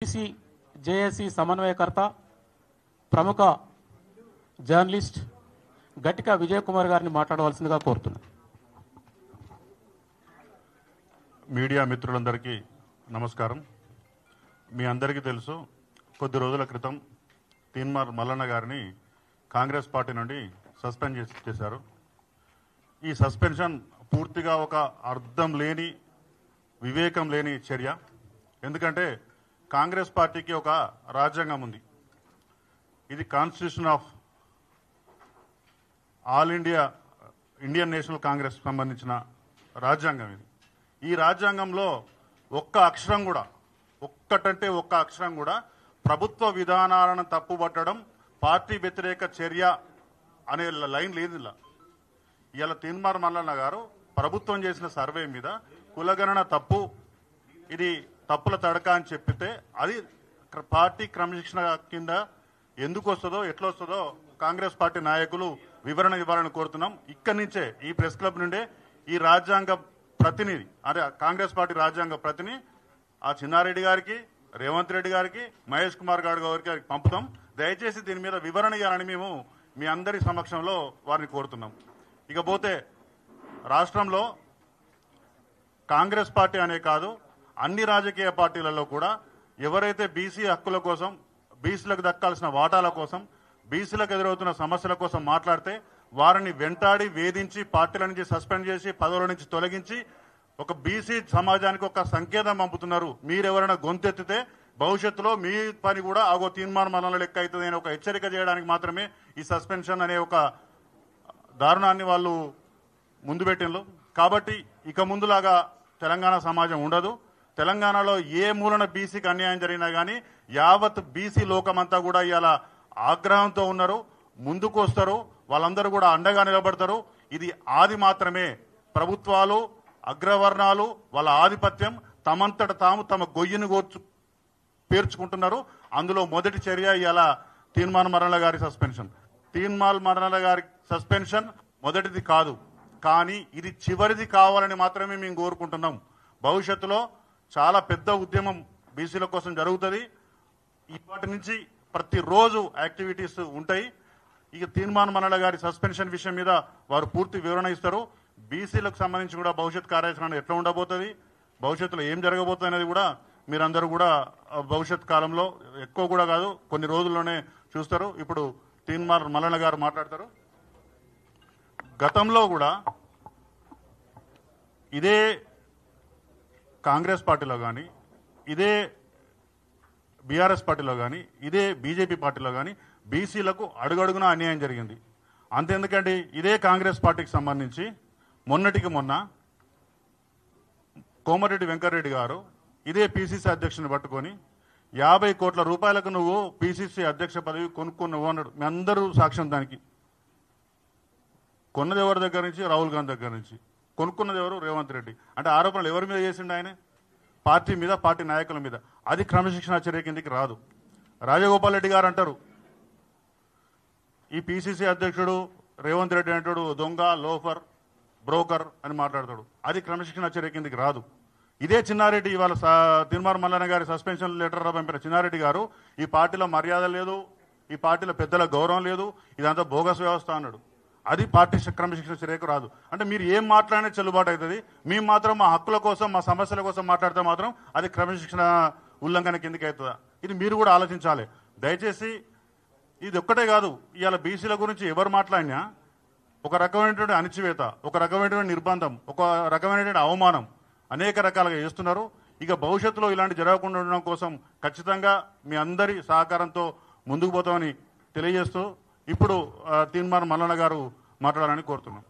BC JAC సమన్వయకర్త ప్రముఖ journalist గట్టిక Vijay Kumar గారిని మాట్లాడవలసిందిగా కోరుతున్నాను. మీడియా మిత్రులందరికీ నమస్కారం. మీ అందరికీ తెలుసు, కొద్ది రోజుల క్రితం తీన్మార్ మల్లన్న గారిని కాంగ్రెస్ పార్టీ నుండి సస్పెండ్ చేశారు. ఈ సస్పెన్షన్ పూర్తిగా ఒక అర్థం లేని, వివేకం లేని చర్య. ఎందుకంటే కాంగ్రెస్ పార్టీకి ఒక రాజ్యాంగం ఉంది. ఇది constitution of all Indian national Congress సంబంధించిన రాజ్యాంగం ఇది. ఈ రాజ్యాంగంలో ఒక్క అక్షరం కూడా, ఒక్క అక్షరం కూడా ప్రభుత్వ విధానాలను తప్పుపట్టడం, పార్టీ వ్యతిరేక చర్య అనే లైన్ లేదు. ఇలా తీన్మార్ మల్లన్న గారు ప్రభుత్వం చేసిన సర్వే మీద కులగణన తప్పు, ఇది తప్పుల తడక అని చెప్పితే అది పార్టీ క్రమశిక్షణ కింద ఎందుకు వస్తుందో, ఎట్లా వస్తుందో కాంగ్రెస్ పార్టీ నాయకులు వివరణ ఇవ్వాలని కోరుతున్నాం. ఇక్కడి నుంచే, ఈ ప్రెస్ క్లబ్ నుండే ఈ రాజ్యాంగ ప్రతినిధి, అదే కాంగ్రెస్ పార్టీ రాజ్యాంగ ప్రతినిధి ఆ చిన్నారెడ్డి గారికి, రేవంత్ రెడ్డి గారికి, మహేష్ కుమార్ గారికి పంపుతాం. దయచేసి దీని మీద వివరణ ఇవ్వాలని మేము మీ అందరి సమక్షంలో వారిని కోరుతున్నాం. ఇకపోతే రాష్ట్రంలో కాంగ్రెస్ పార్టీ అనే కాదు, అన్ని రాజకీయ పార్టీలలో కూడా ఎవరైతే బీసీ హక్కుల కోసం, బీసీలకు దక్కాల్సిన వాటాల కోసం, బీసీలకు ఎదురవుతున్న సమస్యల కోసం మాట్లాడితే వారిని వెంటాడి, వేధించి, పార్టీల నుంచి సస్పెండ్ చేసి, పదవుల నుంచి తొలగించి ఒక బీసీ సమాజానికి ఒక సంకేతం పంపుతున్నారు. మీరెవరైనా గొంతెత్తితే భవిష్యత్తులో మీ పని కూడా ఆగో తీర్మానం మల్లన్న లెక్క అవుతుంది అని ఒక హెచ్చరిక చేయడానికి మాత్రమే ఈ సస్పెన్షన్ అనే ఒక దారుణాన్ని వాళ్ళు ముందు పెట్టిండ్రు. కాబట్టి ఇక ముందులాగా తెలంగాణ సమాజం ఉండదు. తెలంగాణలో ఏ మూలన బీసీకి అన్యాయం జరిగినా కానీ యావత్ బీసీ లోకమంతా కూడా ఇలా ఆగ్రహంతో ఉన్నారు, ముందుకు వస్తారు, వాళ్ళందరూ కూడా అండగా నిలబడతారు. ఇది ఆది మాత్రమే. ప్రభుత్వాలు, అగ్రవర్ణాలు వాళ్ళ ఆధిపత్యం తమంతట తాము తమ గొయ్యిని పేర్చుకుంటున్నారు. అందులో మొదటి చర్య ఇలా తీన్మార్ మల్లన్న గారి సస్పెన్షన్. తీన్మార్ మల్లన్న గారి సస్పెన్షన్ మొదటిది కాదు, కానీ ఇది చివరిది కావాలని మాత్రమే మేము కోరుకుంటున్నాం. భవిష్యత్తులో చాలా పెద్ద ఉద్యమం బీసీల కోసం జరుగుతుంది. ఇప్పటి నుంచి ప్రతిరోజు యాక్టివిటీస్ ఉంటాయి. ఇక తీన్మార్ మల్లన్న గారి సస్పెన్షన్ విషయం మీద వారు పూర్తి వివరణ ఇస్తారు. బీసీలకు సంబంధించి కూడా భవిష్యత్ కార్యాచరణ ఎట్లా ఉండబోతుంది, భవిష్యత్తులో ఏం జరగబోతుంది అనేది కూడా మీరందరూ కూడా భవిష్యత్ కాలంలో, ఎక్కువ కూడా కాదు, కొన్ని రోజుల్లోనే చూస్తారు. ఇప్పుడు తీన్మార్ మల్లన్న గారు మాట్లాడతారు. గతంలో కూడా ఇదే కాంగ్రెస్ పార్టీలో కానీ, ఇదే బీఆర్ఎస్ పార్టీలో కానీ, ఇదే బీజేపీ పార్టీలో కానీ బీసీలకు అడుగడుగునా అన్యాయం జరిగింది. అంతెందుకండి, ఇదే కాంగ్రెస్ పార్టీకి సంబంధించి మొన్నటికి మొన్న కోమటిరెడ్డి వెంకటరెడ్డి గారు ఇదే పీసీసీ అధ్యక్షుని పట్టుకొని 50 కోట్ల రూపాయలకు నువ్వు పీసీసీ అధ్యక్ష పదవి కొనుక్కున్నావు అన్నాడు. మీ అందరూ సాక్ష్యం దానికి. కొన్నది ఎవరి దగ్గర నుంచి? రాహుల్ గాంధీ దగ్గర నుంచి. కొనుక్కున్నది ఎవరు? రేవంత్ రెడ్డి. అంటే ఆరోపణలు ఎవరి మీద చేసిండు ఆయన? పార్టీ మీద, పార్టీ నాయకుల మీద. అది క్రమశిక్షణ చర్య కిందికి రాదు. రాజగోపాల్ రెడ్డి గారు అంటారు, ఈ పీసీసీ అధ్యక్షుడు రేవంత్ రెడ్డి అంటాడు దొంగ, లోఫర్, బ్రోకర్ అని మాట్లాడతాడు. అది క్రమశిక్షణ చర్య కిందికి రాదు. ఇదే చిన్నారెడ్డి ఇవాళ తీన్మార్ మల్లన్న గారి సస్పెన్షన్ లెటర్ పంపిన చిన్నారెడ్డి గారు ఈ పార్టీలో మర్యాద లేదు, ఈ పార్టీలో పెద్దల గౌరవం లేదు, ఇదంతా బోగస్ వ్యవస్థ అన్నాడు. అది పార్టీ క్రమశిక్షణ చర్యకు రాదు. అంటే మీరు ఏం మాట్లాడినా చెల్లుబాటు అవుతుంది. మేము మాత్రం మా హక్కుల కోసం, మా సమస్యల కోసం మాట్లాడితే మాత్రం అది క్రమశిక్షణ ఉల్లంఘన కిందకి అవుతుందా? ఇది మీరు కూడా ఆలోచించాలి. దయచేసి ఇది ఒక్కటే కాదు, ఇవాళ బీసీల గురించి ఎవరు మాట్లాడినా ఒక రకమైనటువంటి అణిచివేత, ఒక రకమైనటువంటి నిర్బంధం, ఒక రకమైనటువంటి అవమానం అనేక రకాలుగా చేస్తున్నారు. ఇక భవిష్యత్తులో ఇలాంటి జరగకుండా ఉండడం కోసం ఖచ్చితంగా మీ అందరి సహకారంతో ముందుకు పోతామని తెలియజేస్తూ ఇప్పుడు తీన్మార్ మల్లన్న గారు మాట్లాడాలని కోరుతున్నాం.